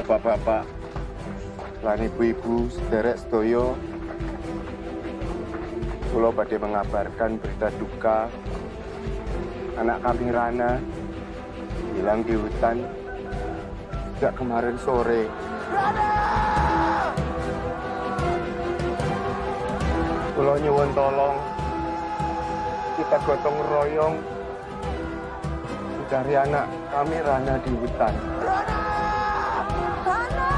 Bapak-bapak, lan ibu-ibu, sederek sedaya, kula badhe mengabarkan berita duka anak kami Rana hilang di hutan sejak kemarin sore. Rana! Kula nyuwun tolong, kita gotong royong mencari anak kami Rana di hutan. Rana! Rana!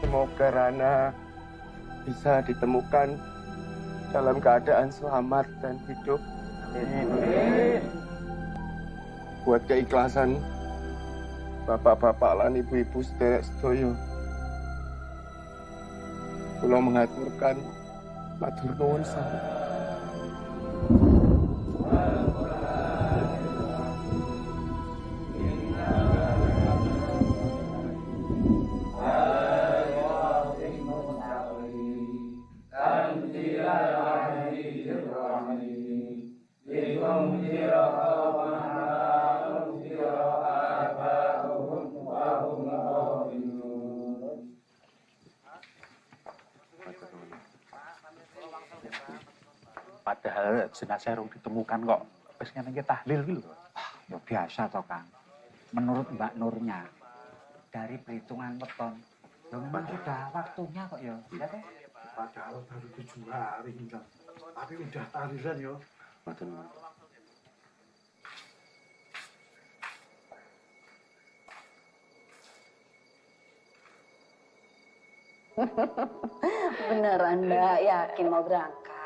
Semoga Rana bisa ditemukan dalam keadaan selamat dan hidup. Amin. Buat keikhlasan bapak-bapak lan ibu-ibu sederek sedaya, kula mengaturkan matur nuwun sanget. Padahal jenazah rung ditemukan kok. Wis ngene iki tahlil iki lho. Ya biasa toh, Kang. Menurut Mbak Nurnya, dari perhitungan weton, ya memang sudah waktunya kok ya. Ya teh? Padahal baru 7 hari Kang. Tapi udah tahlilan ya. Matur nuwun. Beneran Mbak, yakin mau berangkat?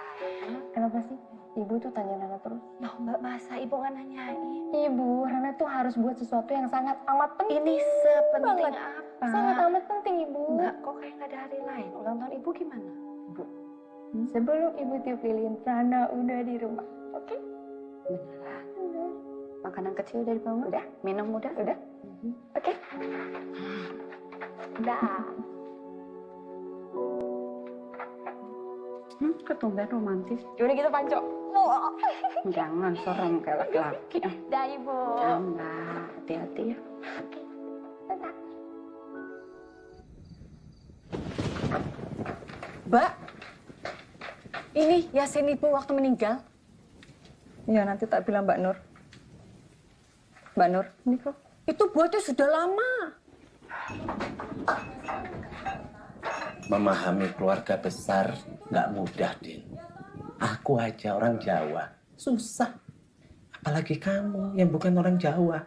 Kenapa sih? Ibu tuh tanya Rana terus. Loh Mbak, masa Ibu nggak nanyain? Ibu, Rana tuh harus buat sesuatu yang sangat amat penting. Ini sepenting banget. apa? Sangat amat penting, Ibu. Mbak, kok kayak nggak ada hari lain? Ulang tahun Ibu gimana? Ibu, sebelum Ibu tiup lilin, Rana udah di rumah. Oke? Beneran? Udah. Makanan kecil udah dibawa? Udah. Minum udah? Udah? Oke? Udah. Ketumben romantis. Yaudah kita panco. Jangan serem kayak laki-laki. Dah, Ibu. Ya Mbak, hati-hati ya. Mbak, ini Yasin Ibu waktu meninggal. Iya, nanti tak bilang Mbak Nur. Mbak Nur, ini kok. Itu buatnya sudah lama. Memahami keluarga besar nggak mudah, Din. Aku aja orang Jawa, susah. Apalagi kamu yang bukan orang Jawa.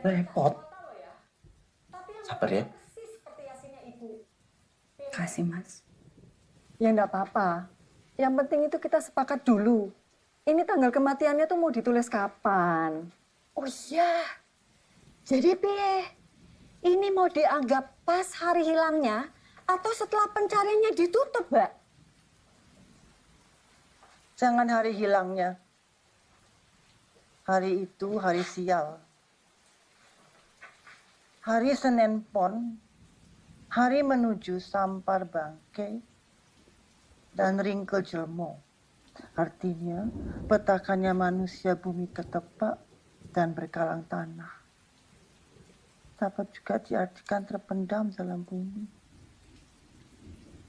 Repot. Sabar ya. Kasih Mas. Ya enggak apa-apa. Yang penting itu kita sepakat dulu. Ini tanggal kematiannya tuh mau ditulis kapan? Oh iya. Jadi piye? Ini mau dianggap pas hari hilangnya atau setelah pencariannya ditutup, Mbak? Jangan hari hilangnya. Hari itu hari sial. Hari Senin Pon, hari menuju Sampar Bangke, dan Ringkel Jelmo. Artinya, petakannya manusia bumi ketepak dan berkalang tanah. Dapat juga diartikan terpendam dalam bumi.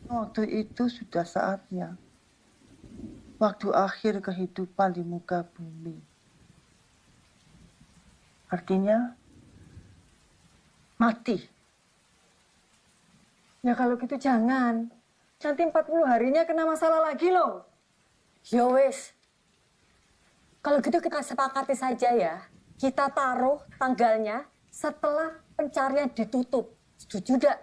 Waktu itu sudah saatnya. Waktu akhir kehidupan di muka bumi. Artinya, mati. Ya kalau gitu jangan. Nanti 40 harinya kena masalah lagi loh. Ya wis. Kalau gitu kita sepakati saja ya. Kita taruh tanggalnya setelah pencarian ditutup. Setuju gak?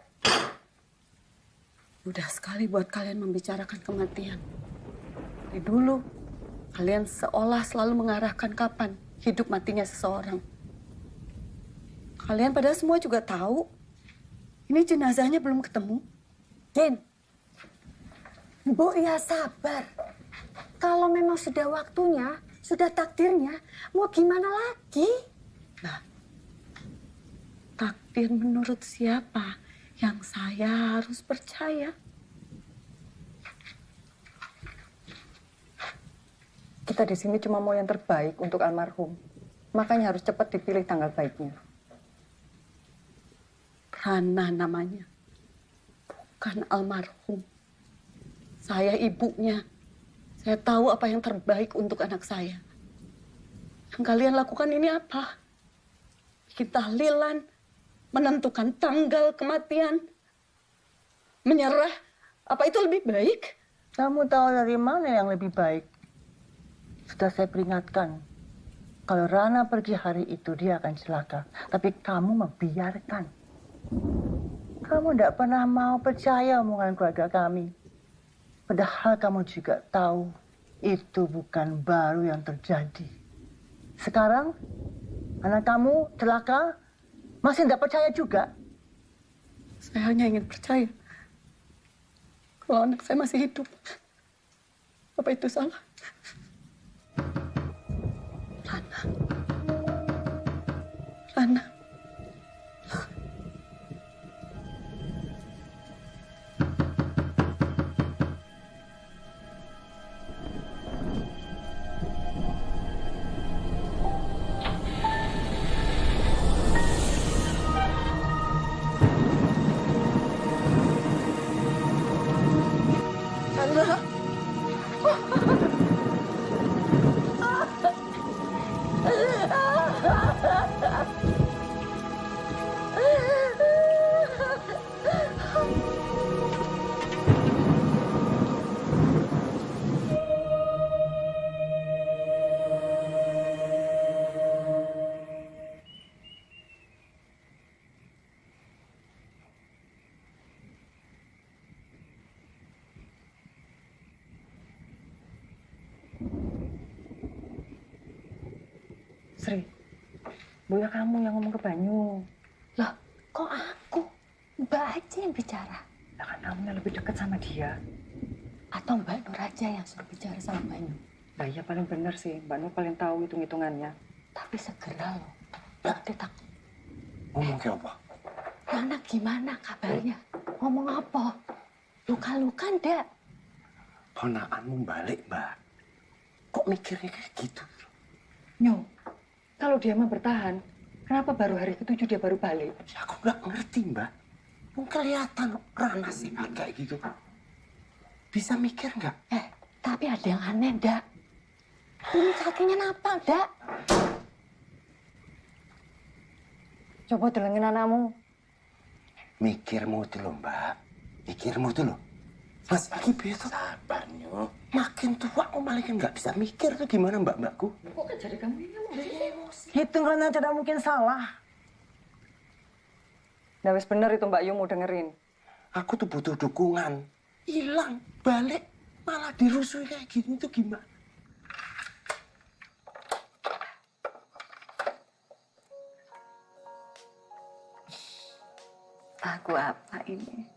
Mudah sekali buat kalian membicarakan kematian. Dari dulu, kalian seolah selalu mengarahkan kapan hidup matinya seseorang. Kalian padahal semua juga tahu, ini jenazahnya belum ketemu. Din, Bu, ya sabar. Kalau memang sudah waktunya, sudah takdirnya, mau gimana lagi? Nah, takdir menurut siapa? yang saya harus percaya. Kita di sini cuma mau yang terbaik untuk almarhum. Makanya harus cepat dipilih tanggal baiknya. Rana namanya. Bukan almarhum. Saya ibunya. Saya tahu apa yang terbaik untuk anak saya. Yang kalian lakukan ini apa? Bikin tahlilan, menentukan tanggal kematian, menyerah. Apa itu lebih baik? Kamu tahu dari mana yang lebih baik? Sudah saya peringatkan. Kalau Rana pergi hari itu, dia akan celaka. Tapi kamu membiarkan. Kamu tidak pernah mau percaya omongan keluarga kami. Padahal kamu juga tahu itu bukan baru yang terjadi. Sekarang anak kamu celaka, masih tidak percaya juga. Saya hanya ingin percaya. Kalau anak saya masih hidup. Apa itu salah? Rana. Rana. Sri, Buya kamu yang ngomong ke Banyu. Loh, kok aku? Mbak aja yang bicara. Lah kan kamu yang lebih dekat sama dia. Atau Mbak Nur aja yang suruh bicara sama Banyu. Nah iya paling bener sih, Mbak Nur paling tahu hitung-hitungannya. Tapi segera loh. Nanti tak. Ngomong ke apa? Rana gimana kabarnya? Ngomong apa? Luka-luka ndak? Ponakanmu balik, Mbak. Kok mikirnya kayak gitu? Nyo, kalau dia mah bertahan, kenapa baru hari ke-7 dia baru balik? Ya aku nggak ngerti, Mbak. Mau kelihatan Rana sih kayak gitu. Bisa mikir nggak? Tapi ada yang aneh ndak? Ini kakinya napa ndak? Coba delengin anakmu. Mikirmu dulu, Mbak. Mikirmu dulu. Mas, lagi besok. Sabar, Nyo. Makin tua, aku malah nggak bisa mikir tuh gimana mbak-mbakku. Kok kan jadi kamu ini emosi? Hitungannya tidak mungkin salah. Nah wis bener itu Mbak Yu mau dengerin. Aku tuh butuh dukungan. Hilang, balik, malah dirusui kayak gini tuh gimana? Aku apa ini?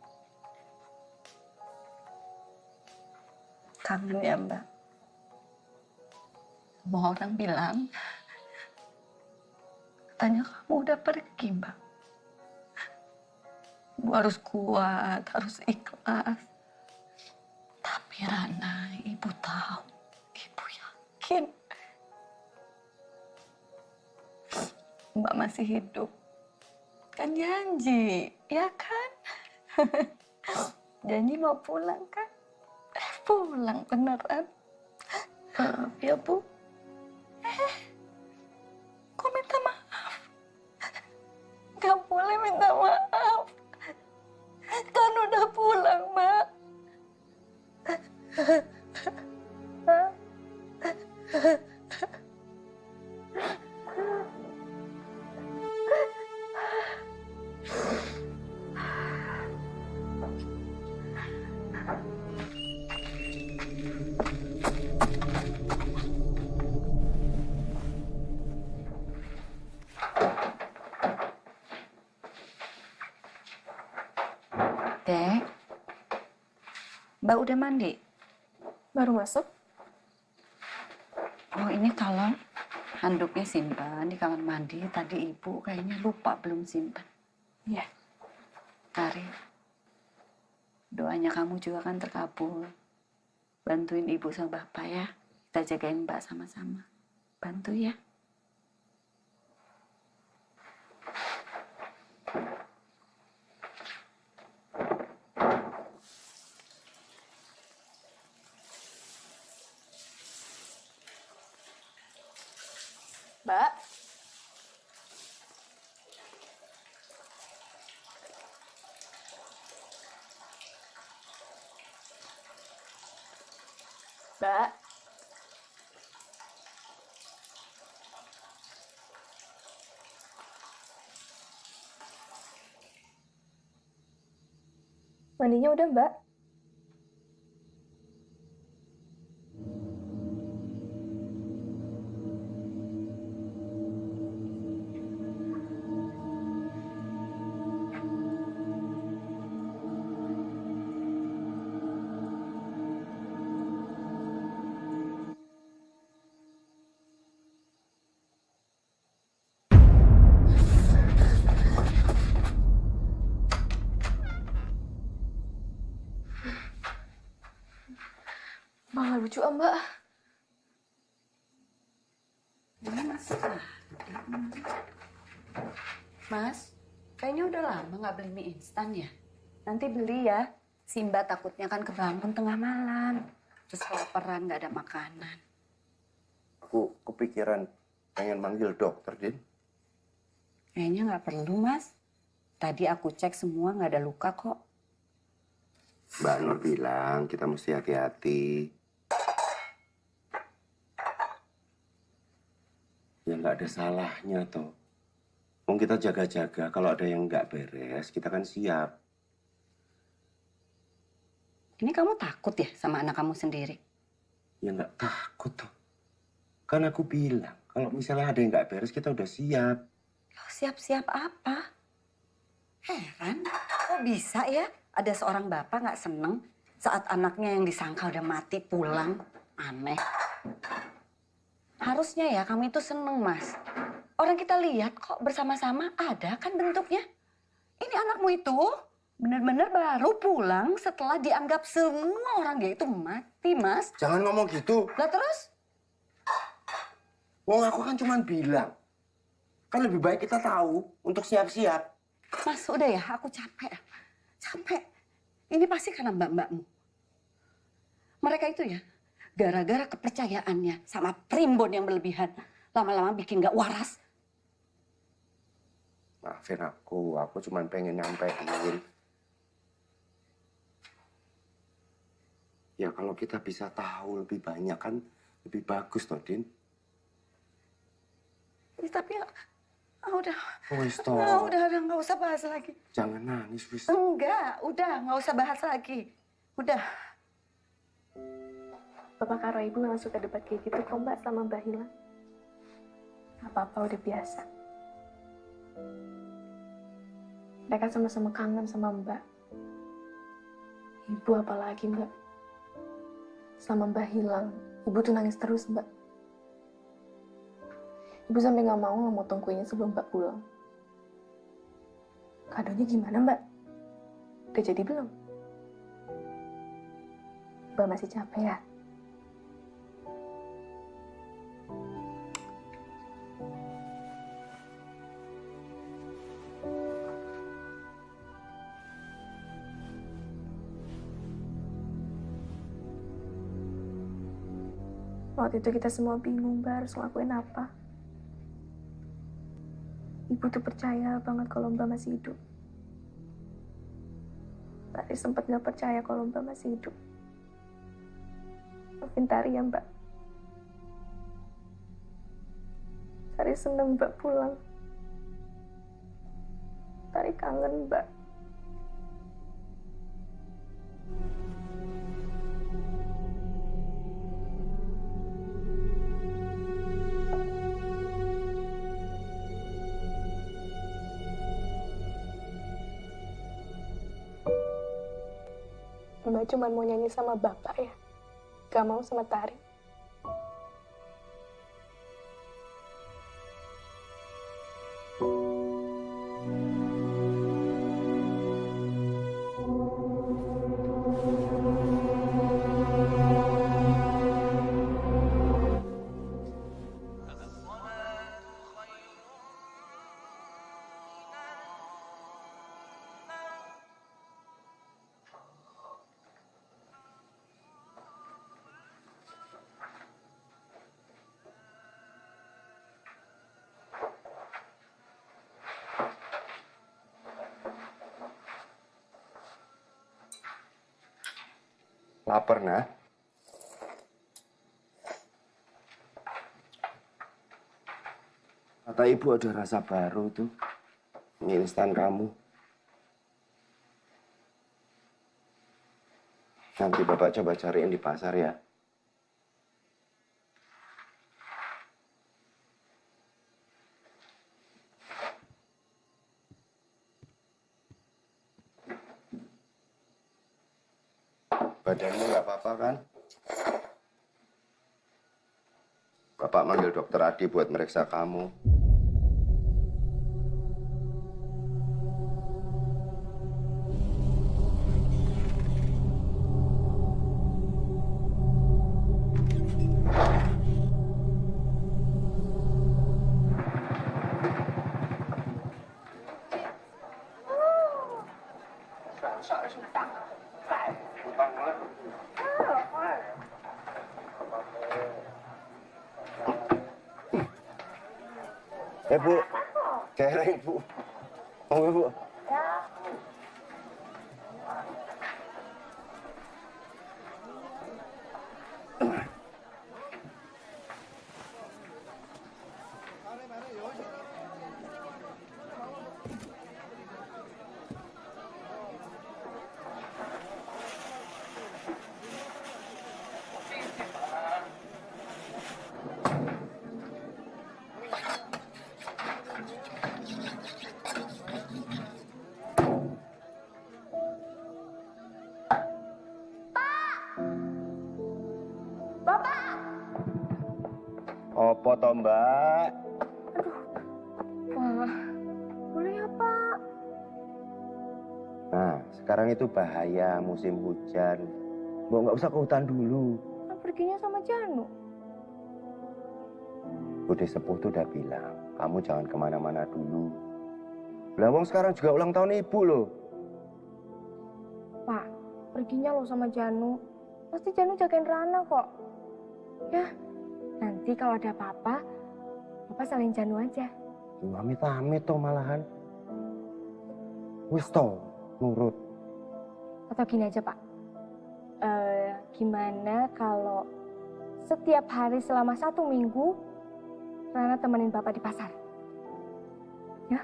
Kangen ya Mbak. Semua orang bilang, katanya kamu udah pergi Mbak. Ibu harus kuat, harus ikhlas. Tapi Rana, Ibu tahu, Ibu yakin. Mbak masih hidup. Kan janji, ya kan? Janji mau pulang kan? Pulang beneran. Maaf ya Bu. Kok minta maaf? Gak boleh minta maaf. Kan udah pulang, Mbak. Dek, Mbak udah mandi? Baru masuk? Oh ini tolong handuknya simpan di kamar mandi. Tadi Ibu kayaknya lupa belum simpan. Iya. Tari, doanya kamu juga kan terkabul. Bantuin ibu sama bapak ya. Kita jagain mbak sama-sama. Bantu ya. Mbak. Mbak. Mandinya udah, Mbak? Malah lucu, Mbak. Ini masuk lah. Mas, kayaknya udah lama nggak beli mie instan ya? Nanti beli ya. Si Mbak takutnya kan kebangun tengah malam. Terus kelaparan nggak ada makanan. Aku kepikiran pengen manggil dokter, Din. Kayaknya nggak perlu, Mas. Tadi aku cek semua nggak ada luka kok. Mbak Nur bilang kita mesti hati-hati. Ya nggak ada salahnya toh. Mau kita jaga-jaga, kalau ada yang nggak beres, kita kan siap. Ini kamu takut ya sama anak kamu sendiri? Ya nggak takut toh. Kan aku bilang, kalau misalnya ada yang nggak beres, kita udah siap. Loh, siap-siap apa? Heran, kok bisa ya ada seorang bapak nggak seneng saat anaknya yang disangka udah mati pulang? Aneh. Harusnya ya kamu itu seneng, Mas. Orang kita lihat kok bersama-sama ada kan bentuknya. Ini anakmu itu benar-benar baru pulang setelah dianggap semua orang dia itu mati, Mas. Jangan ngomong gitu. Lah terus? Wong aku kan cuma bilang. Kan lebih baik kita tahu untuk siap-siap. Mas, udah ya, aku capek. Capek. Ini pasti karena mbak-mbakmu. Mereka itu ya, gara-gara kepercayaannya sama primbon yang berlebihan, lama-lama bikin gak waras. Maafin aku cuma pengen nyampein. Ya kalau kita bisa tahu lebih banyak kan lebih bagus toh, Din. Ya, tapi udah. Wis toh. Udah, nggak usah bahas lagi. Jangan nangis, wis. Enggak, udah nggak usah bahas lagi. Udah. Bapak karo ibu memang suka debat kayak gitu kok, Mbak, sama Mbak Hila. Apa-apa udah biasa. Mereka sama-sama kangen sama Mbak. Ibu apalagi, Mbak. Selama Mbak hilang, ibu tuh nangis terus, Mbak. Ibu sampai nggak mau ngemotong kuenya sebelum Mbak pulang. Kadonya gimana, Mbak? Udah jadi belum? Mbak masih capek ya? Waktu itu kita semua bingung, Mbak, harus ngelakuin apa. Ibu tuh percaya banget kalau Mbak masih hidup. Tari sempat gak percaya kalau Mbak masih hidup. Maafin Tari ya, Mbak. Tari seneng Mbak pulang. Tari kangen Mbak. Mbak cuma mau nyanyi sama Bapak ya? Gak mau sama Tari? Lapar, nah? Kata ibu ada rasa baru tuh. Mie instan kamu. Nanti Bapak coba cariin di pasar ya. Badanmu nggak apa-apa kan? Bapak manggil dokter Adi buat meriksa kamu. Bu, kereng Bu. Oh, Bu. Apa toh, Mbak? Wah, boleh ya, Pak? Nah, sekarang itu bahaya musim hujan. Mbak nggak usah ke hutan dulu. Kan perginya sama Janu. Bude Sepuh tuh udah bilang, kamu jangan kemana-mana dulu. Lah, wong sekarang juga ulang tahun ibu loh. Pak, perginya lo sama Janu. Pasti Janu jagain Rana kok. Ya, nanti kalau ada apa-apa, Bapak salahin Janu aja. Amit-amit toh malahan. Wis toh, nurut. Atau gini aja, Pak. Gimana kalau setiap hari selama 1 minggu, Rana temenin Bapak di pasar? Ya?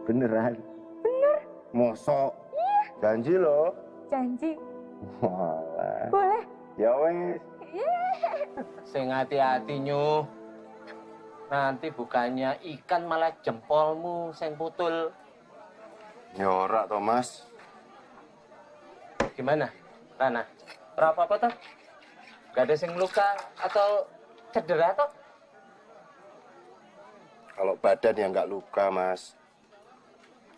Beneran? Bener. Mosok? Iya. Janji loh. Janji. Walah. Boleh. Ya wes. Sing hati-hati Nyuh. Nanti bukannya ikan malah jempolmu sing putul. Ya ora toh, Mas. Gimana, Rana? Ora apa-apa toh? Gak ada sing luka atau cedera toh? Kalau badan ya nggak luka, Mas.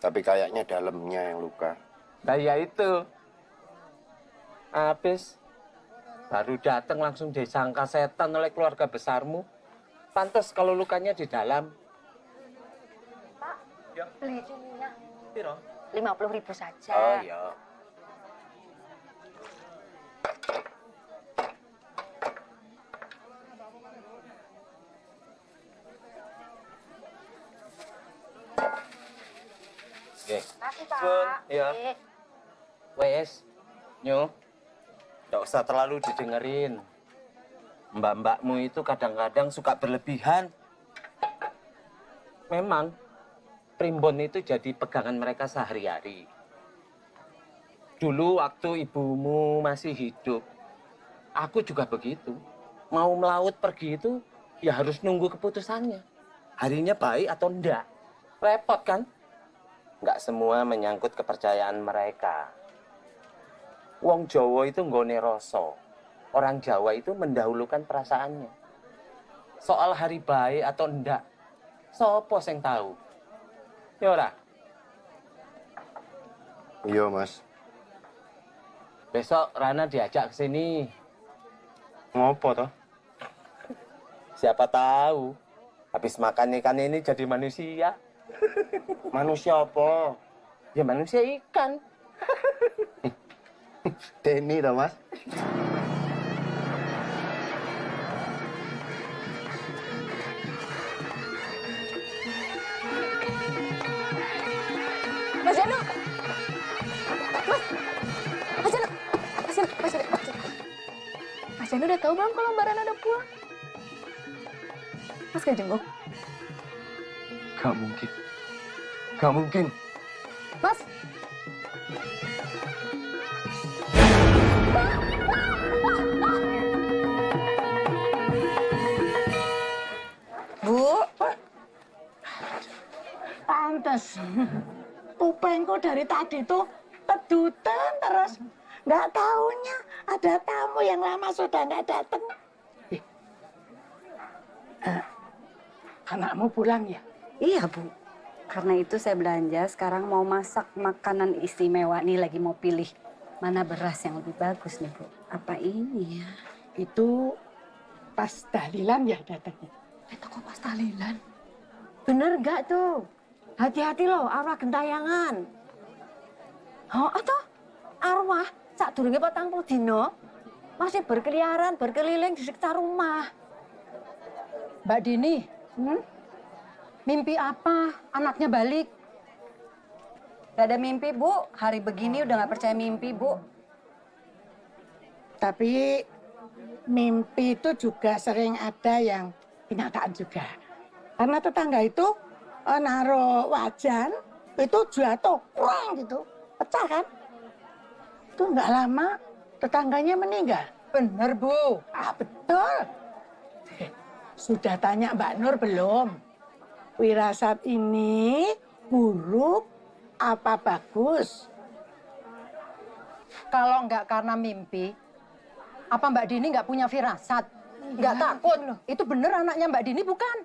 Tapi kayaknya dalamnya yang luka. Nah ya itu. Habis baru datang langsung disangka setan oleh keluarga besarmu. Pantes kalau lukanya di dalam. Pak, ya. beli ceminya. Piro? 50.000 saja. Oh iya. Oke. Makasih, Pak. Pun, iya. Oke. Wes, Nyuh, nggak usah terlalu didengerin. Mbak-mbakmu itu kadang-kadang suka berlebihan. Memang, primbon itu jadi pegangan mereka sehari-hari. Dulu waktu ibumu masih hidup, aku juga begitu. Mau melaut pergi itu, ya harus nunggu keputusannya. Harinya baik atau enggak. Repot kan? Nggak semua menyangkut kepercayaan mereka. Wong Jawa itu nggone rasa. Orang Jawa itu mendahulukan perasaannya. Soal hari baik atau enggak, sopo sing tahu? Ya ora? Iya, Mas. Besok Rana diajak ke sini. Ngopo toh? Siapa tahu habis makan ikan ini jadi manusia. Manusia apa? Ya manusia ikan. Denny toh, Mas. Mas Janu! Mas! Mas Janu! udah tahu belum kalau Mbak Rana udah pulang? Mas gak jenguk? Gak mungkin. Gak mungkin. Mas! Bu. Pantes. Kupengku dari tadi tuh kedutan terus. Nggak taunya ada tamu yang lama sudah nggak datang. Anakmu pulang ya? Iya, Bu. Karena itu saya belanja, sekarang mau masak makanan istimewa. Nih lagi mau pilih mana beras yang lebih bagus nih, Bu. Apa ini ya? Itu pas tahlilan ya datangnya? Kok pas tahlilan? Bener nggak tuh? Hati-hati loh, arwah gentayangan. Oh, atau arwah sak durunge 40 dino masih berkeliaran, berkeliling di sekitar rumah. Mbak Dini, mimpi apa anaknya balik? Gak ada mimpi, Bu. Hari begini udah gak percaya mimpi, Bu. Tapi mimpi itu juga sering ada yang kenyataan juga. Karena tetangga itu naruh wajan, itu jatuh, kurang gitu, pecah kan. Itu nggak lama tetangganya meninggal. Bener, Bu. Ah, betul. Sudah tanya Mbak Nur belum? Wirasat ini buruk apa bagus? Kalau nggak karena mimpi, apa Mbak Dini nggak punya firasat? Nggak takut? Itu bener anaknya Mbak Dini bukan?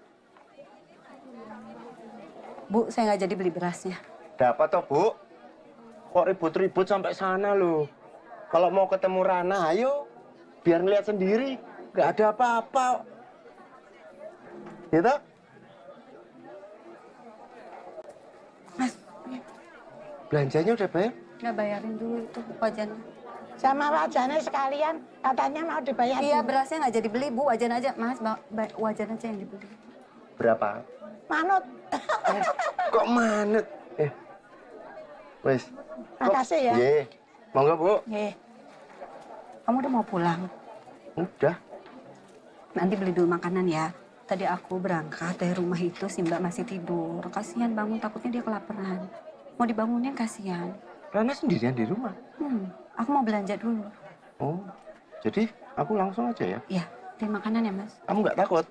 Bu, saya nggak jadi beli berasnya. Dapat toh, Bu? Kok ribut-ribut sampai sana loh? Kalau mau ketemu Rana, ayo. Biar ngeliat sendiri. Nggak ada apa-apa. Gitu? Mas, Belanjanya udah bayar? nggak bayarin dulu itu wajannya. Sama wajannya sekalian, katanya mau dibayar. Iya, dulu. berasnya nggak jadi beli, Bu. Wajan aja, Mas. Wajan aja yang dibeli. Berapa? Manut. Kok manut? Wes. Makasih ya. Iya. Monggo, Bu. Nih, Kamu udah mau pulang? Udah. Nanti beli dulu makanan ya. Tadi aku berangkat dari rumah itu, si Mbak masih tidur. Kasihan bangun, takutnya dia kelaparan. Mau dibangunin kasihan. Rana sendirian di rumah? Aku mau belanja dulu. Oh, jadi aku langsung aja ya? Iya, beli makanan ya, Mas. Kamu nggak takut?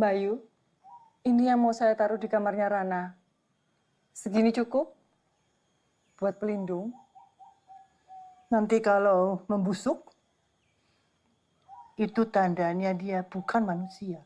Bayu, ini yang mau saya taruh di kamarnya Rana. Segini cukup? Buat pelindung. nanti kalau membusuk, itu tandanya dia bukan manusia.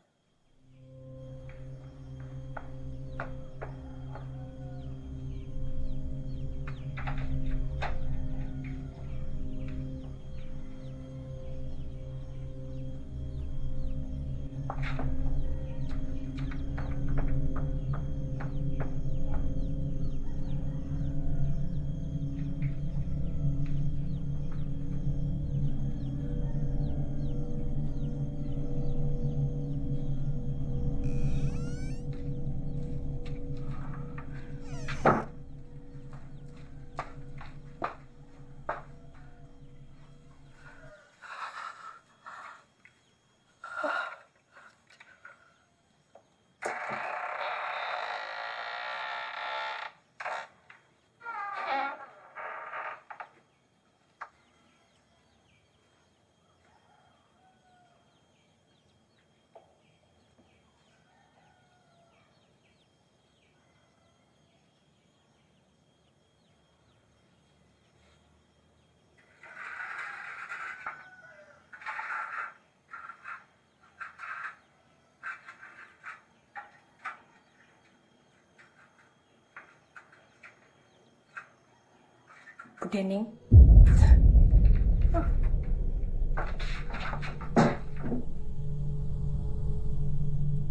Bu Dening.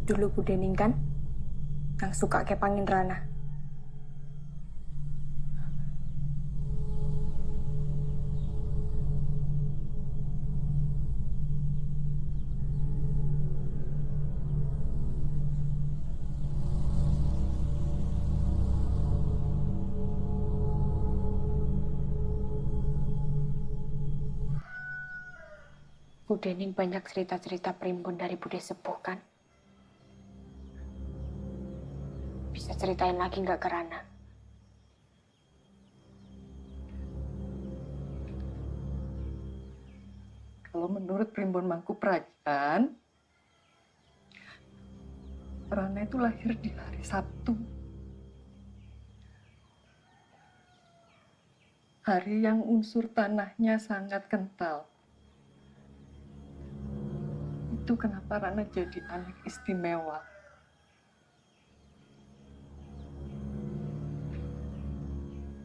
Dulu Bu Dening kan yang suka kepangin Rana. Bu Dening banyak cerita-cerita primbon dari Bude Sepuh kan? Bisa ceritain lagi nggak ke Rana? Kalau menurut primbon Mangku Prajan, Rana itu lahir di hari Sabtu. Hari yang unsur tanahnya sangat kental. Itu kenapa Rana jadi anak istimewa.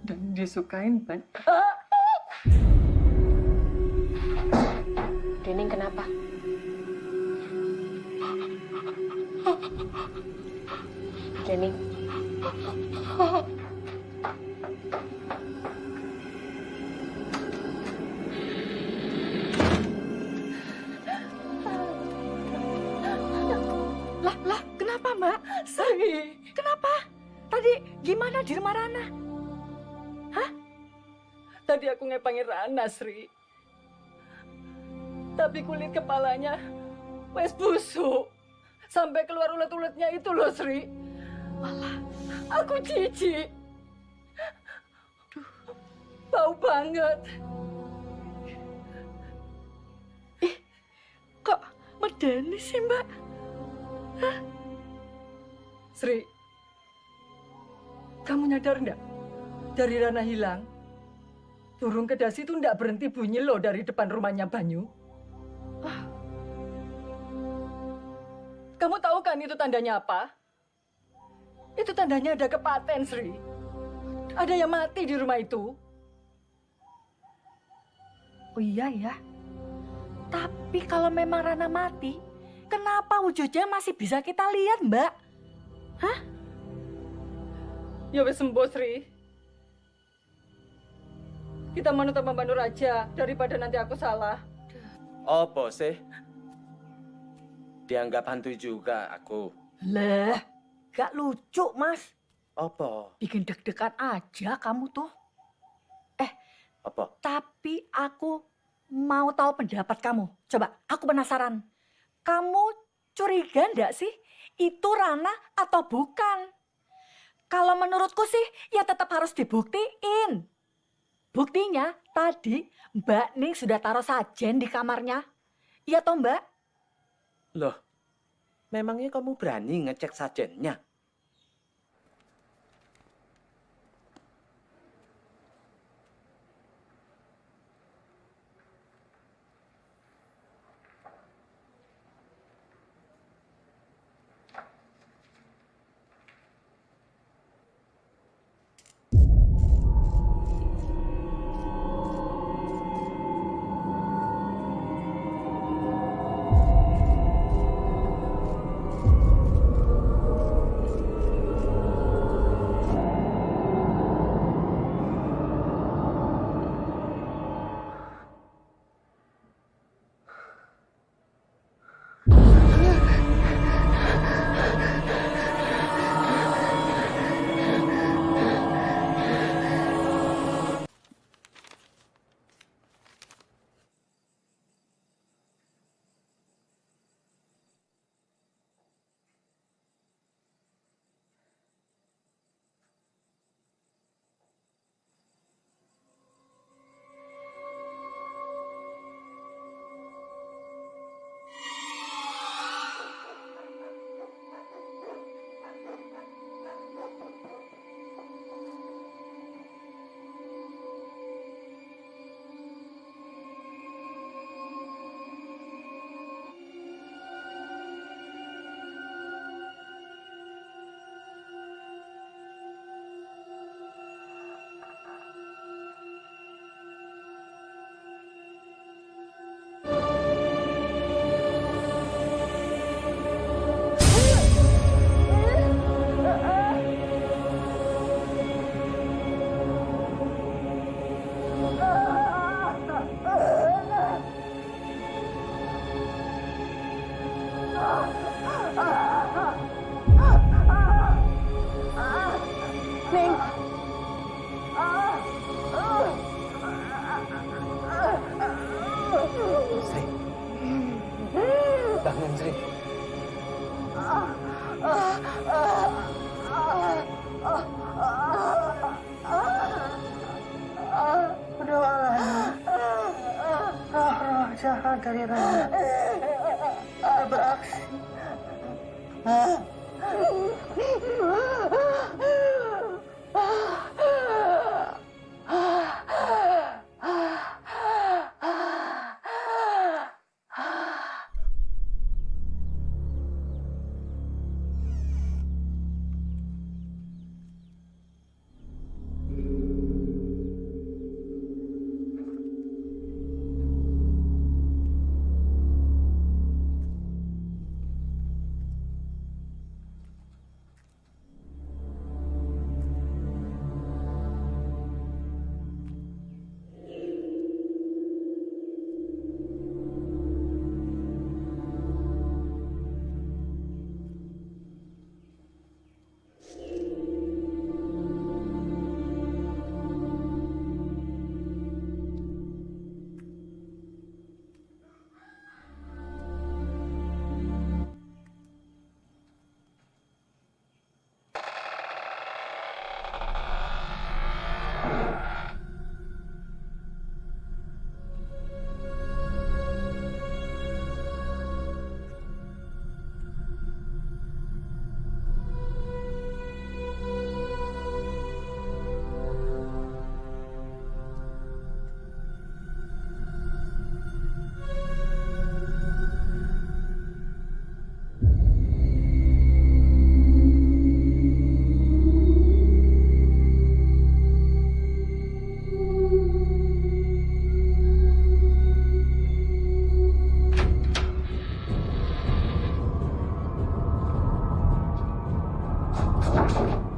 Dan disukain banyak. Dening kenapa? Dening. Lah, kenapa Mbak? Sri, kenapa? Tadi gimana di rumah Rana? Hah? Tadi aku ngepangin Rana, Sri. Tapi kulit kepalanya wes busuk. Sampai keluar ulet-uletnya itu loh, Sri. Alah, aku jijik. Aduh, bau banget. Kok medeni sih, Mbak? Hah? Sri, kamu nyadar enggak? Dari Rana hilang, burung kedasi itu enggak berhenti bunyi loh dari depan rumahnya Banyu. Kamu tahu kan itu tandanya apa? Itu tandanya ada kepaten, Sri. Ada yang mati di rumah itu. Oh iya ya. Tapi kalau memang Rana mati, kenapa wujudnya masih bisa kita lihat, Mbak? Hah? Ya wes sembuh, Sri. Kita manut sama Mbak Nur aja, daripada nanti aku salah. Apa sih? Dianggap hantu juga aku. Lah, gak lucu, Mas. Apa? Bikin deg-degan aja kamu tuh. Apa? Tapi aku mau tahu pendapat kamu. Coba, aku penasaran. Kamu curiga enggak sih itu Rana atau bukan? Kalau menurutku sih ya tetap harus dibuktiin. Buktinya tadi Mbak Ning sudah taruh sajen di kamarnya. Iya toh Mbak? Loh, memangnya kamu berani ngecek sajennya? Sri. Bangun, Sri. Berdoalah. Roh-roh jahat dari Rana beraksi.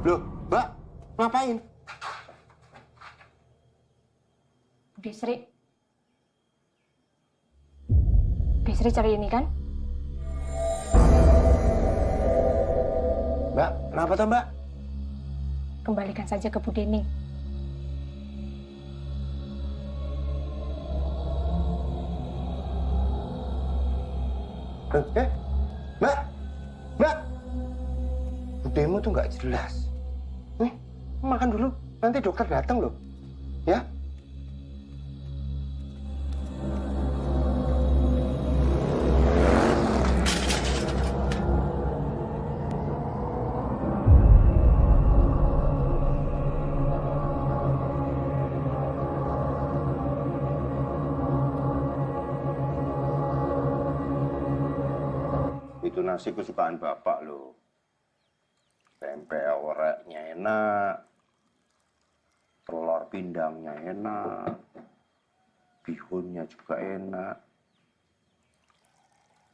Loh, Mbak, ngapain? Desri. Desri cari ini kan? Mbak, kenapa tuh, Mbak? Kembalikan saja ke Bu Dening. Mbak, Mbak, budemu tuh nggak jelas. Makan dulu, nanti dokter datang loh, ya. Itu nasi kesukaan Bapak loh. Tempe oreknya enak, telur pindangnya enak, bihunnya juga enak.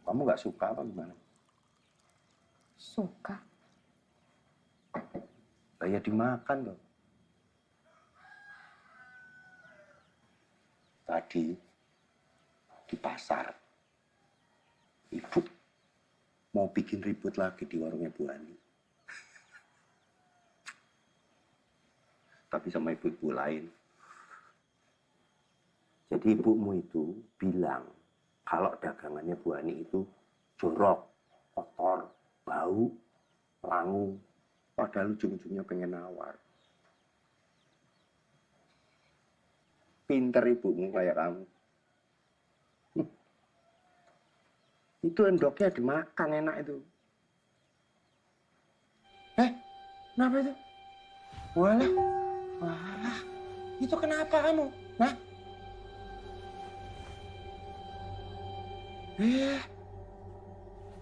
Kamu nggak suka apa gimana? Suka. Ya dimakan loh. Tadi di pasar, Ibu mau bikin ribut lagi di warungnya Bu Ani. Tapi sama ibu-ibu lain. Jadi ibumu itu bilang kalau dagangannya Bu Ani itu jorok, kotor, bau, langu. Padahal ujung-ujungnya pengen nawar. Pinter ibumu kayak kamu. Itu endoknya dimakan enak itu. Kenapa itu? Walah. Wah, itu kenapa kamu? Nah?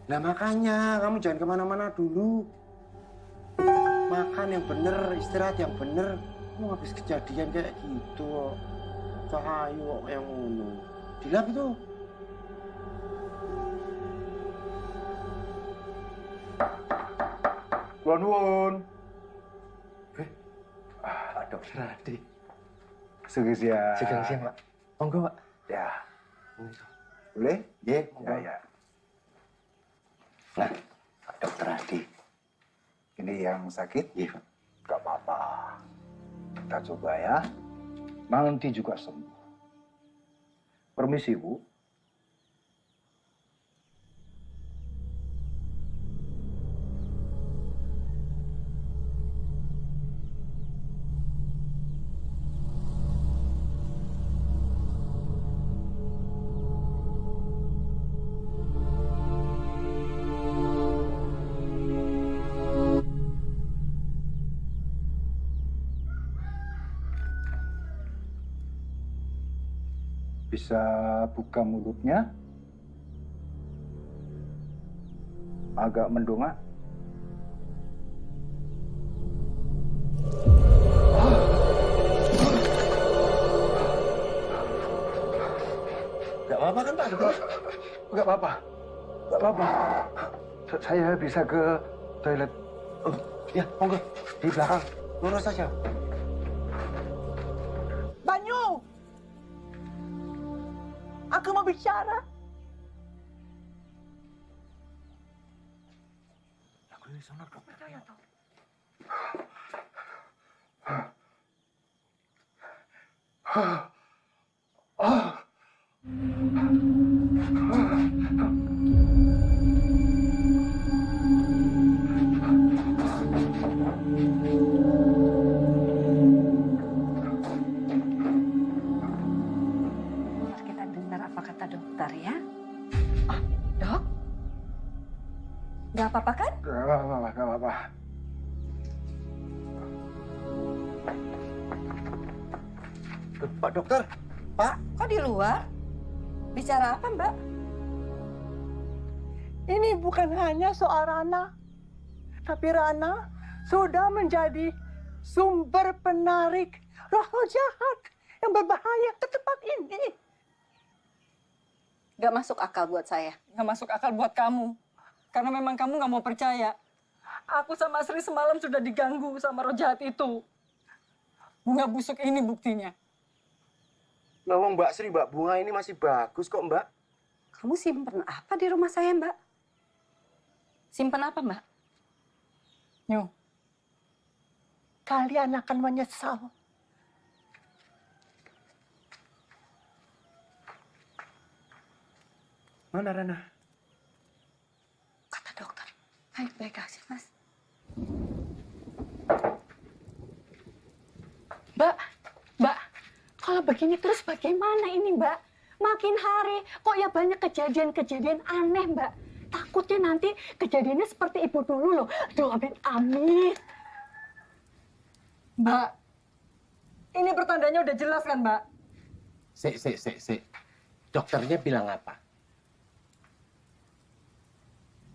Nah makanya kamu jangan kemana-mana dulu. Makan yang bener, istirahat yang bener. Kamu habis kejadian kayak gitu. Cahayu yang ngono. Dilap itu. Kulon nuwun. Dokter Adi. Siang. Siang, Pak. Monggo, Pak. Ya. Boleh? Ya, Ya. Nah, Pak Dokter Adi. Ini yang sakit? Iya, Pak. Gak apa-apa. Kita coba ya. Nanti juga sembuh. Permisi, Bu. Bisa buka mulutnya. Agak mendongak. Gak apa-apa kan Pak Dokter? Gak apa-apa. Gak apa-apa. Saya bisa ke toilet. Oh, ya, monggo. Di belakang. Lurus saja. Banyu! Aku mau bicara. Aku di sana dokter. Kita dengar apa kata dokter ya. Dok? Gak apa-apa kan? Gak apa-apa, gak apa-apa. Pak Dokter, Pak. Kok di luar? Bicara apa, Mbak? Ini bukan hanya soal Rana, tapi Rana sudah menjadi sumber penarik roh jahat yang berbahaya ke tempat ini. Gak masuk akal buat saya. Nggak masuk akal buat kamu. Karena memang kamu nggak mau percaya. Aku sama Sri semalam sudah diganggu sama roh jahat itu. Bunga busuk ini buktinya. Lawang Mbak Sri, Mbak, bunga ini masih bagus kok, Mbak. Kamu simpen apa di rumah saya, Mbak? Simpen apa, Mbak? Nyu, Kalian akan menyesal. Mana Rana? Kata dokter, baik-baik aja, Mas. Mbak, kalau begini terus bagaimana ini, Mbak? Makin hari kok ya banyak kejadian-kejadian aneh, Mbak. Takutnya nanti kejadiannya seperti ibu dulu loh. Aduh, amit-amit. Mbak, ini pertandanya udah jelas kan, Mbak? Sik. Dokternya bilang apa?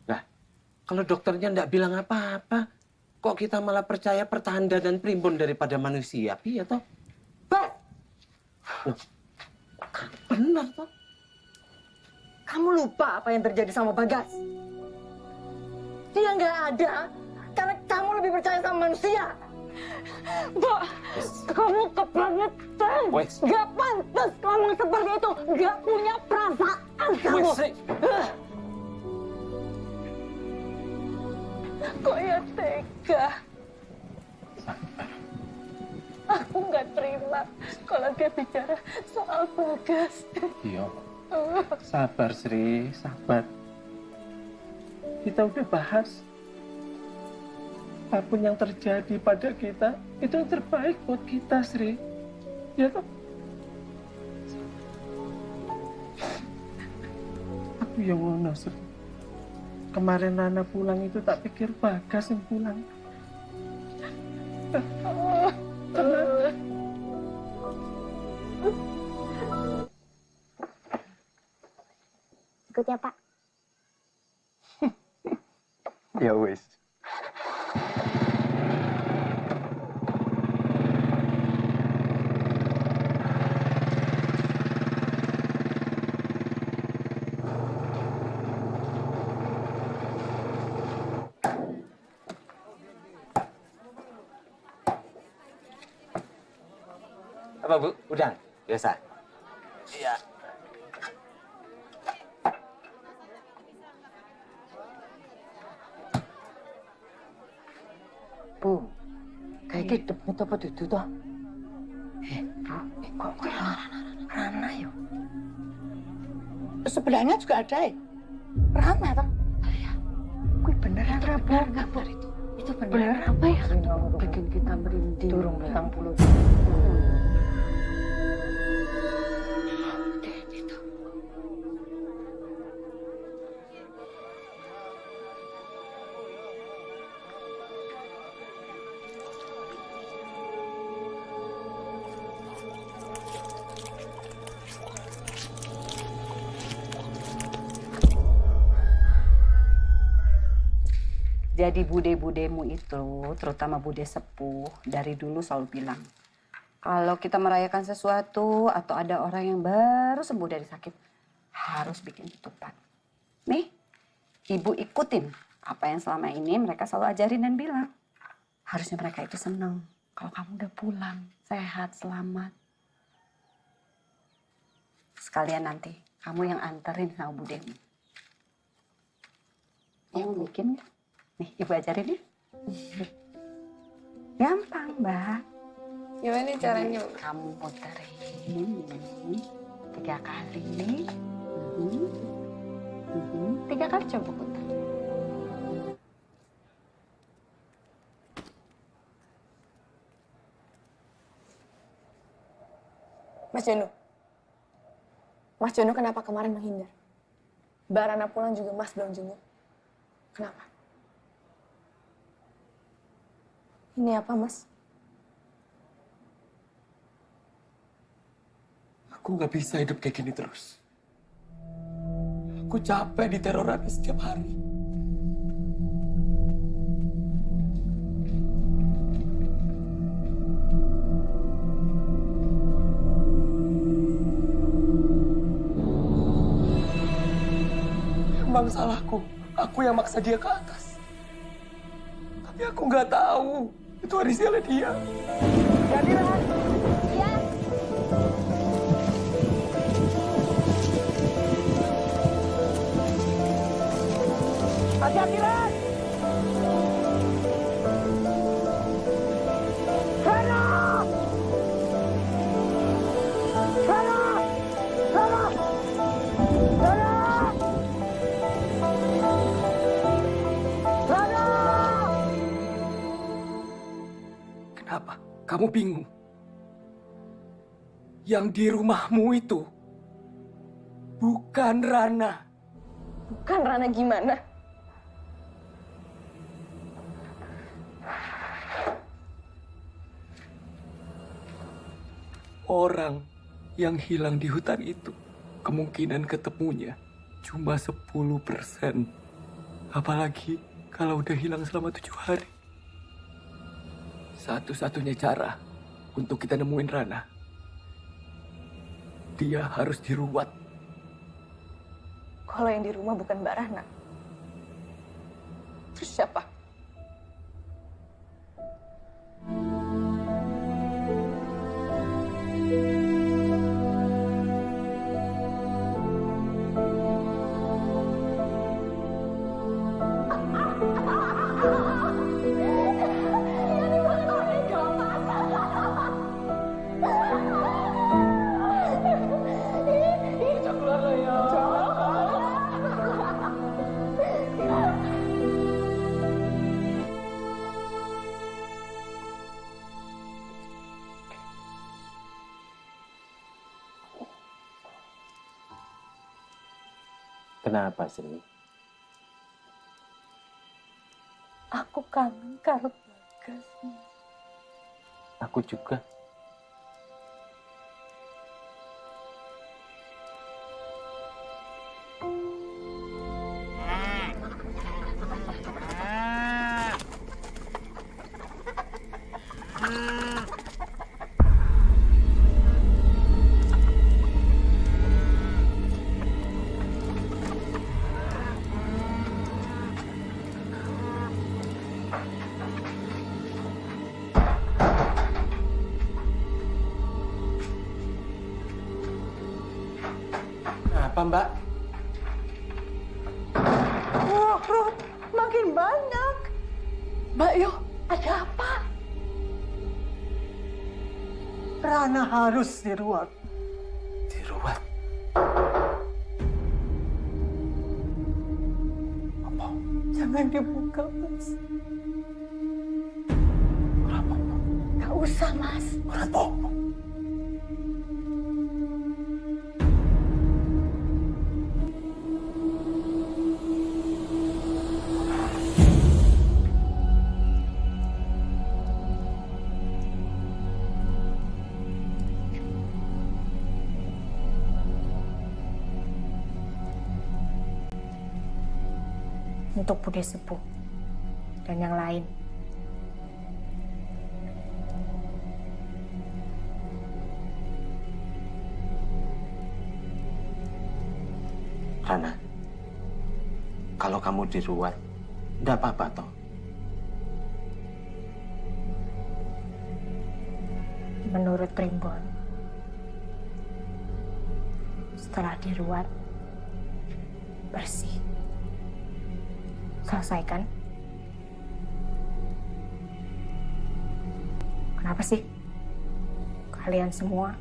Nah, kalau dokternya nggak bilang apa-apa, kok kita malah percaya pertanda dan primbon daripada manusia, piye toh? Mbak, Loh, benar toh? Kamu lupa apa yang terjadi sama Bagas? dia nggak ada karena kamu lebih percaya sama manusia. Mbak, kamu kebangetan. Wes. Gak pantas ngomong seperti itu. Gak punya perasaan kamu. Wes, Sri. Kok ya tega? Aku nggak terima kalau dia bicara soal Bagas. Iya. Sabar, Sri, sabar. Kita udah bahas. Apapun yang terjadi pada kita, itu yang terbaik buat kita, Sri. Ya toh? Aku yang ngono, Sri. Kemarin Nana pulang itu tak pikir Bagas yang pulang. Ikut ya, Pak. Ya wes. Apa, Bu? Udang? Biasa? Iya. Bu, kayak debut apa dudu toh? Kok Rana ya? Sebelahnya juga ada ya? Rana toh? Iya. Kuwi beneran Bu. Itu benar apa ya? Bikin kita merinding. Turun petang puluh. Jadi bude-budemu itu, terutama bude sepuh, dari dulu selalu bilang, kalau kita merayakan sesuatu atau ada orang yang baru sembuh dari sakit, harus bikin ketupat. Nih, ibu ikutin apa yang selama ini mereka selalu ajarin dan bilang. Harusnya mereka itu senang kalau kamu udah pulang, sehat, selamat. Sekalian nanti, kamu yang anterin sama budemu. Yang bikin ya? Nih, ibu ajarin ya. Gampang, Mbak. Gimana nih caranya? Kamu puterin 3 kali. 3 kali coba putar. Mas Jono kenapa kemarin menghindar? Mbak Rana pulang juga Mas belum jenguk. Kenapa? Ini apa, Mas? Aku nggak bisa hidup kayak gini terus. Aku capek diteror Rana setiap hari. Emang salahku, aku yang maksa dia ke atas. Tapi aku nggak tahu itu Arisela dia. Jadi Ran. Iya. Hati-hati Ran. Rana! Rana! Rana! Rana! Kenapa? Kamu bingung? Yang di rumahmu itu bukan Rana. Bukan Rana gimana? Orang yang hilang di hutan itu kemungkinan ketemunya cuma 10%. Apalagi kalau udah hilang selama 7 hari. Satu-satunya cara untuk kita nemuin Rana, dia harus diruat. Kalau yang di rumah bukan Mbak Rana. Terus siapa? Kenapa, Sri? Aku kangen karo Bagas. Aku juga. Apa, Mbak? Wah, Ruth, makin banyak. Mbak Yo, ada apa? Rana harus diruat. Diruat? Apa? Jangan dibuka, Mas. Kenapa? Gak usah, Mas. Kenapa? Untuk Bude Sepuh. dan yang lain. Rana, kalau kamu diruat, enggak apa-apa toh. Menurut Primbon, setelah diruat, bersih. Selesai kan? Kenapa sih kalian semua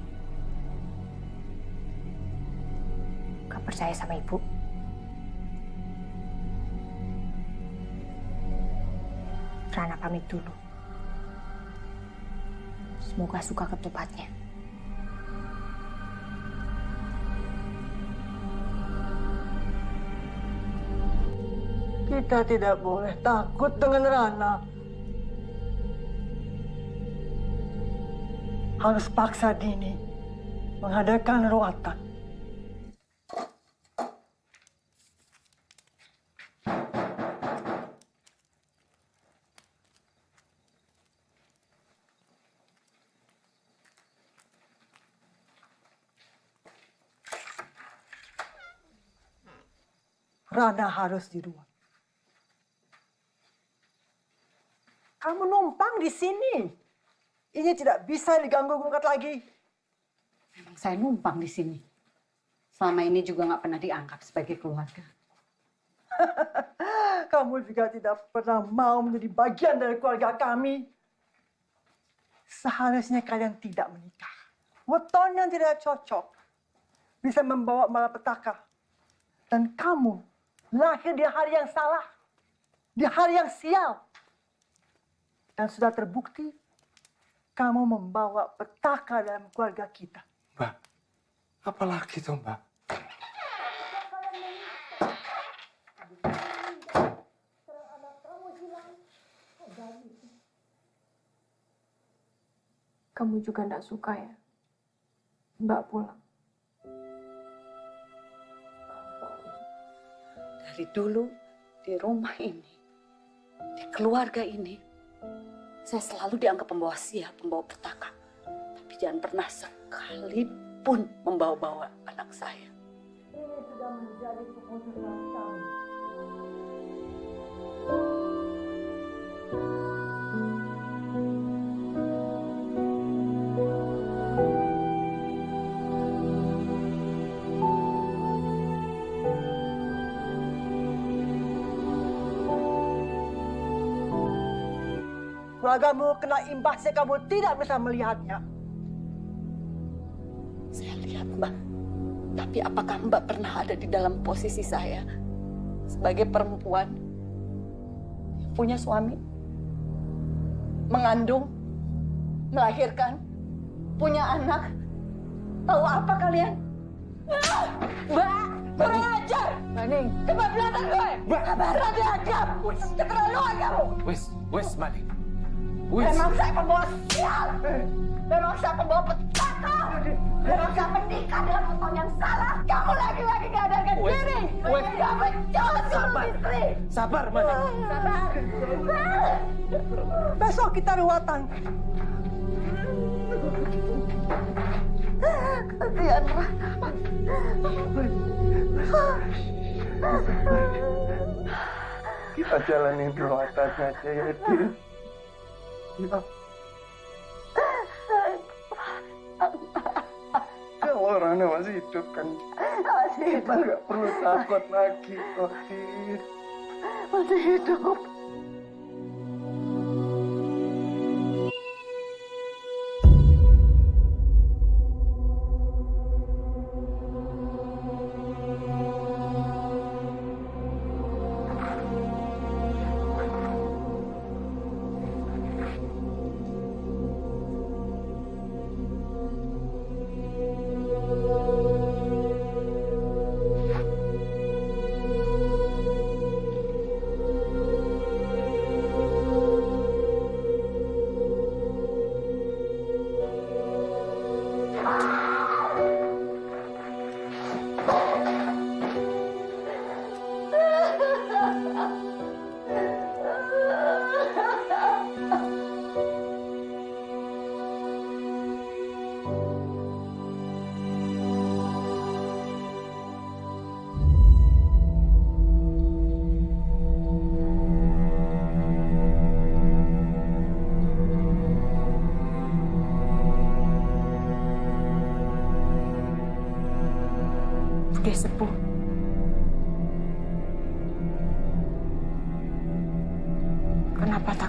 gak percaya sama ibu? Rana pamit dulu. Semoga suka ketupatnya. Kita tidak boleh takut dengan Rana. Harus paksa Dini mengadakan ruatan. Rana harus diruat. Kamu numpang di sini. Ini tidak bisa diganggu-gugat lagi. Memang saya numpang di sini. Selama ini juga nggak pernah dianggap sebagai keluarga. Kamu juga tidak pernah mau menjadi bagian dari keluarga kami. Seharusnya kalian tidak menikah. Weton yang tidak cocok bisa membawa malapetaka. Dan kamu lahir di hari yang salah. Di hari yang sial. Dan sudah terbukti kamu membawa petaka dalam keluarga kita. Mbak, apalagi tuh Mbak? Kamu juga tidak suka ya, Mbak pulang? Dari dulu di rumah ini, di keluarga ini, saya selalu dianggap pembawa sial, pembawa petaka. Tapi jangan pernah sekalipun membawa-bawa anak saya. Ini sudah menjadi keputusan kami. Keluargamu kena imbasnya, kamu tidak bisa melihatnya. Saya lihat, Mbak. Tapi apakah Mbak pernah ada di dalam posisi saya sebagai perempuan yang punya suami, mengandung, melahirkan, punya anak? Tahu apa kalian? Mbak, kurang ajar! Maning, Kebablasan gue! Mbak, Kurang dianggap! Keterlaluan kamu! wes, Maning. Wes. Memang saya pembawa sial! Memang saya pembawa petaka! Memang saya menikah dengan orang yang salah! Kamu lagi-lagi gak ada diri! Gak becus suruh istri! Sabar, Maning. Sabar! Besok kita ruatan. Kasihan Rana. Kita jalanin ruatan aja ya, Din. Ya. Kalau Rana masih hidup kan, kita nggak perlu takut lagi kok, Din. Masih hidup.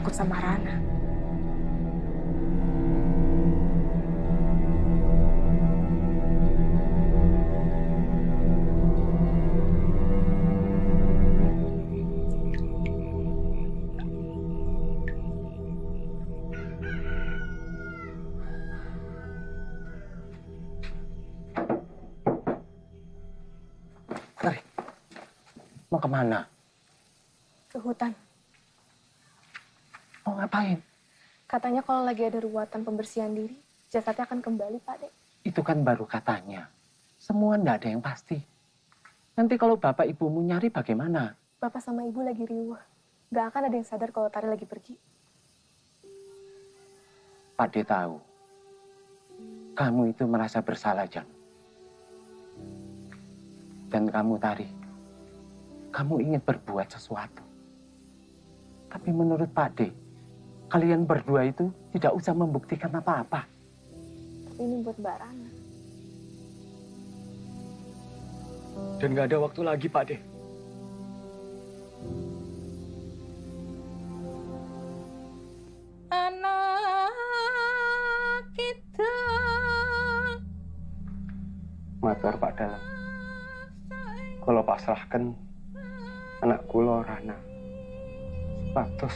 takut sama Rana. Mau kemana? Ke hutan. Mau ngapain? Katanya kalau lagi ada ruatan pembersihan diri, jasadnya akan kembali, Pak Dek. Itu kan baru katanya. Semua ndak ada yang pasti. Nanti kalau bapak ibumu nyari bagaimana? Bapak sama Ibu lagi riuh. Gak akan ada yang sadar kalau Tari lagi pergi. Pak De tahu. Kamu itu merasa bersalah, Jang. Dan kamu, Tari, kamu ingin berbuat sesuatu. Tapi menurut Pak De, kalian berdua itu tidak usah membuktikan apa-apa. Tapi ini buat Mbak Rana. Dan nggak ada waktu lagi, Pak De. Anak kita. Matur Pak Dalam. Kalau pasrahkan anak kula Rana patus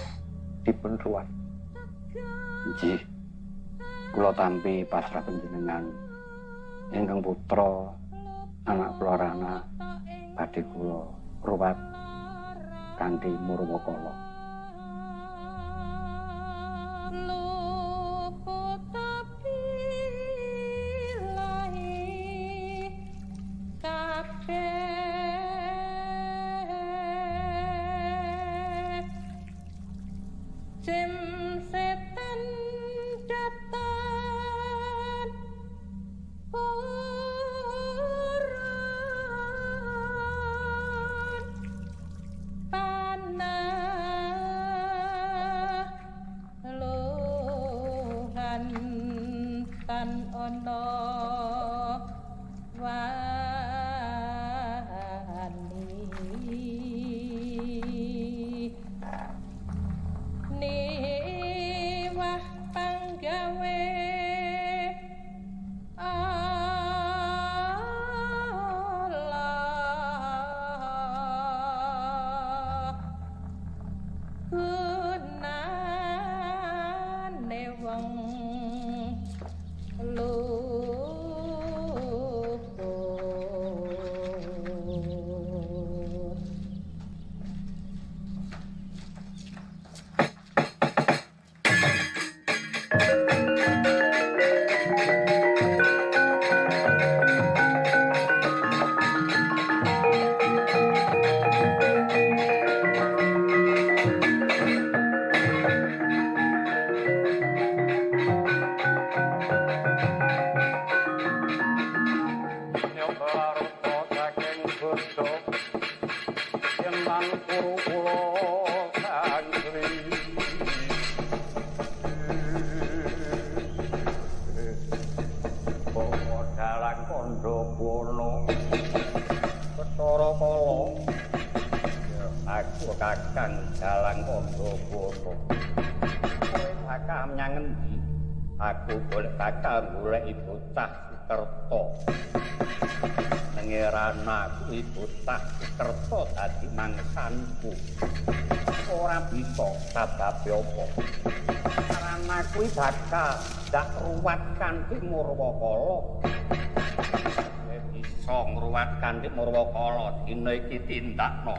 dipun ruwat. Nggih. Kula tampi pasrah panjenengan ingkang putra anak kula Rana badhe kula ruwat kanthi murwakala. Aku boleh bakal golek bocah Sukerto. Nengerana kuwi bocah Sukerto dadi mangsanku. Ora bisa sababe apa. Karena kuwi bakal dak ruwat kanthi Murwakala. Bisa ngruwat kanthi Murwakala dina iki tindakno.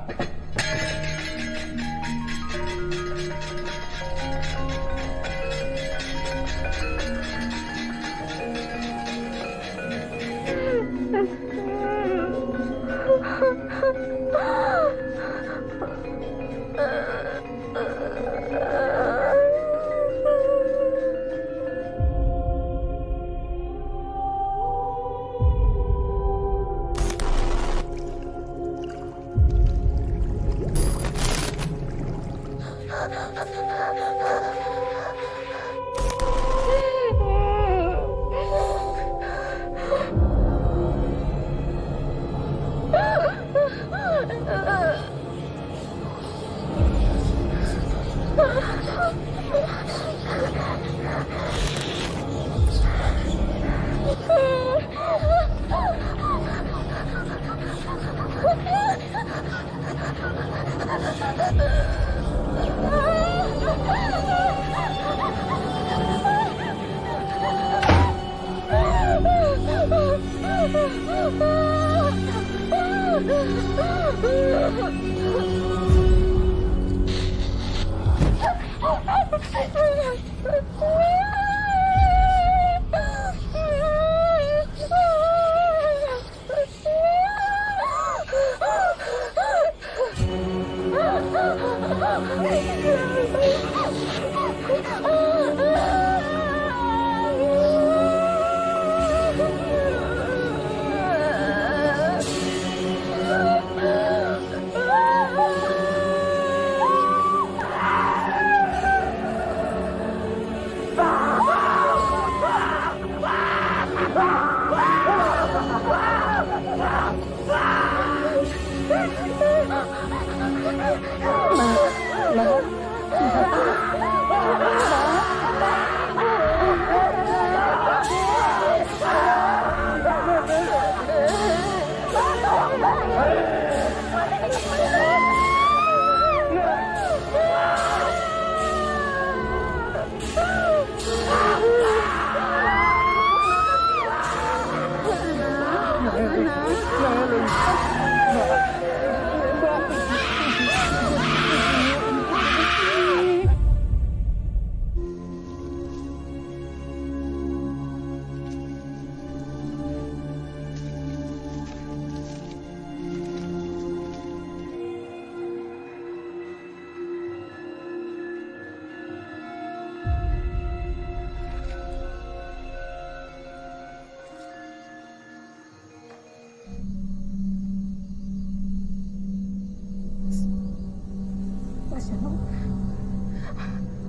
Mas Jano!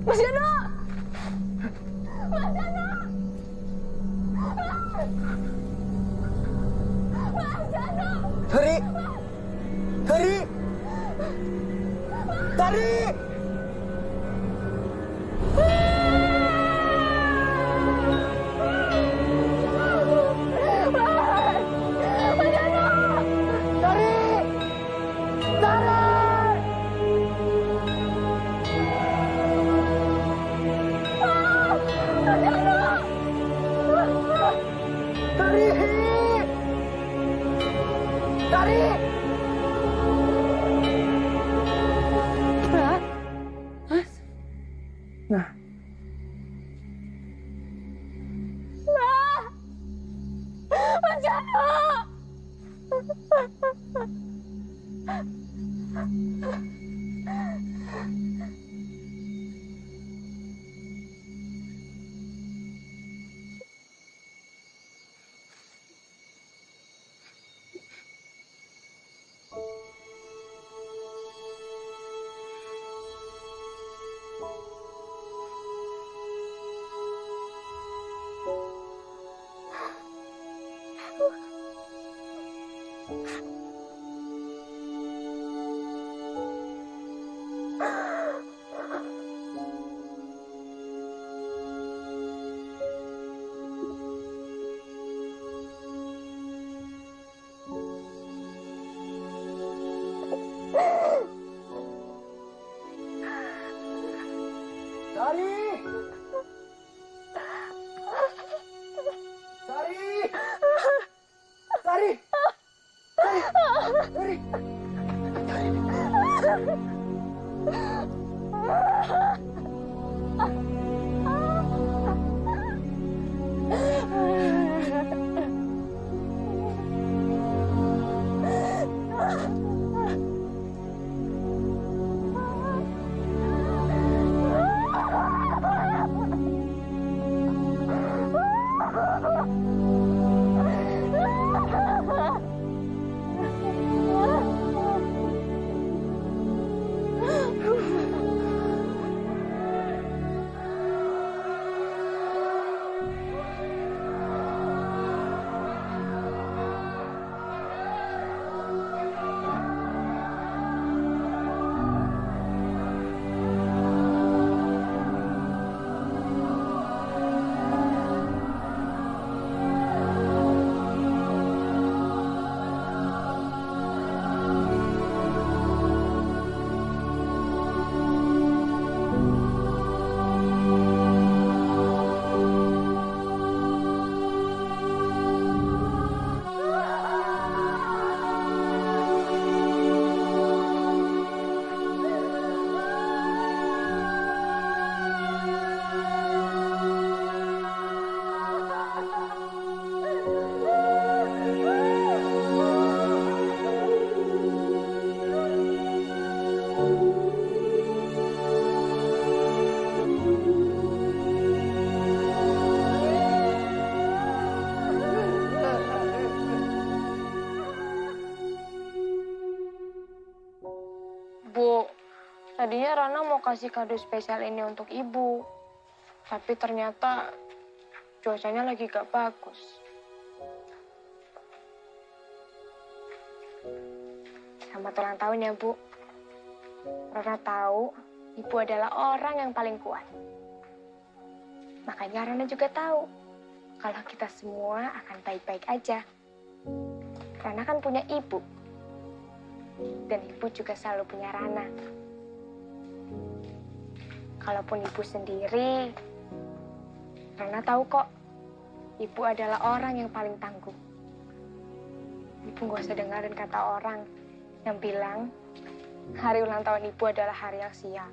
Mas Jano! Mas Jano! Tari! Tari! Tari! Tadinya Rana mau kasih kado spesial ini untuk ibu. Tapi ternyata cuacanya lagi gak bagus. Selamat ulang tahun ya, Bu. Rana tahu ibu adalah orang yang paling kuat. Makanya Rana juga tahu kalau kita semua akan baik-baik aja. Rana kan punya ibu. Dan ibu juga selalu punya Rana. Kalaupun ibu sendiri, Rana tahu kok, ibu adalah orang yang paling tangguh. Ibu gak usah dengerin kata orang yang bilang hari ulang tahun ibu adalah hari yang sial.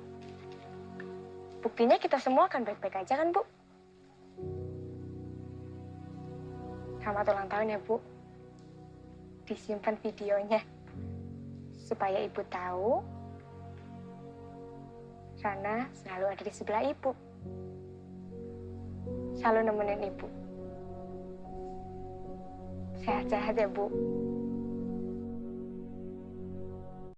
Buktinya kita semua akan baik-baik aja kan, Bu? Selamat ulang tahun ya, Bu. Disimpan videonya. Supaya ibu tahu, Rana selalu ada di sebelah ibu. Selalu nemenin ibu. Sehat-sehat ya, Bu.